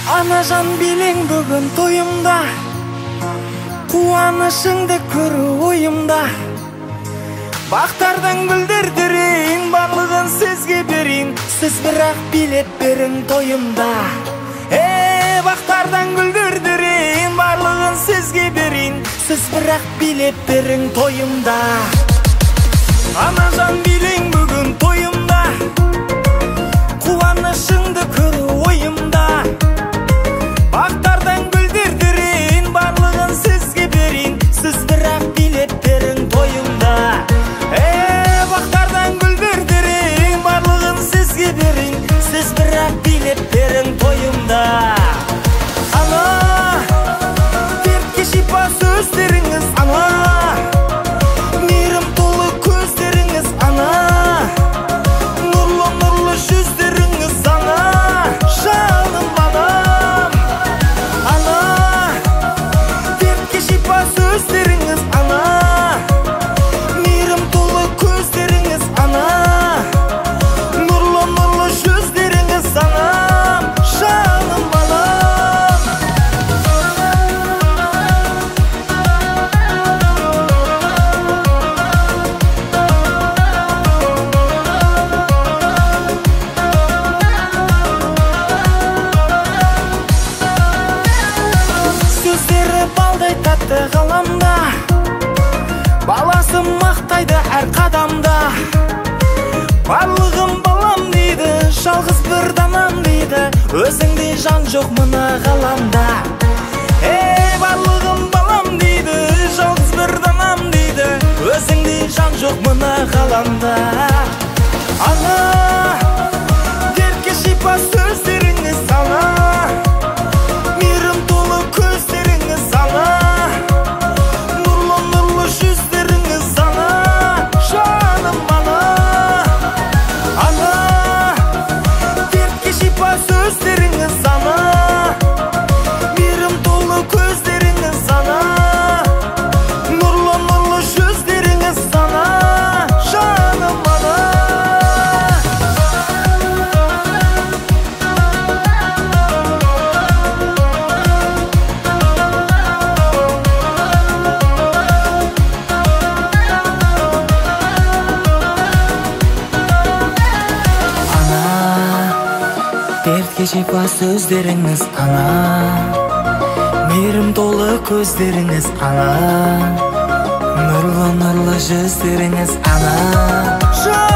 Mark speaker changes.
Speaker 1: Anacan билең бүгін тойымда, қуанышыңды көру ойымда. Бақтардан гүлдер терейін, барлығын сізге берейін, сіз бірақ билет берің тойымда. Бақтардан гүлдер терейін, барлығын сізге берейін, сіз бірақ билет берің тойымда. Anacan билең бүгін тойымда, қуанышыңды көру ойымда. Бақтардан гүлдер терейін, барлығын сізге берейін, сіз бірақ билет берің тойымда. Бақтардан гүлдер терейін, барлығын сізге берейін, сіз бірақ билет берің тойымда. Ана, дертке шипа сөздеріңіз, ана, мейірім толы көздеріңіз, ана, нұрлы жүздеріңіз, ана, жаным анам. Ана, дертке шипа сөздеріңіз, ана, мейірім толы көздеріңіз, ана, нұрлы жүздеріңіз, анам, жаным анам. Сөздері балдай татты ғаламда, баласы мақтайды әр қадамда. Барлығым балам дейді, жалғыз бір данам дейді, өзіңдей жан жоқ мына ғаламда. Барлығым балам дейді, жалғыз бір данам дейді, өзіңдей жан жоқ мына ғаламда. Ана, дертке шипа сөздеріңіз, ана, мейірім толы көздеріңіз, ана, нұрлы жүздеріңіз, ана, жаным ана. Ана, дертке шипа сөздеріңіз, ана, мейірім толы көздеріңіз, ана, нұрлы жүздеріңіз, ана, жаным ана. Дертке шипа сөздеріңіз, ана, мейірім толы көздеріңіз, ана, нұрлы жүздеріңіз, ана.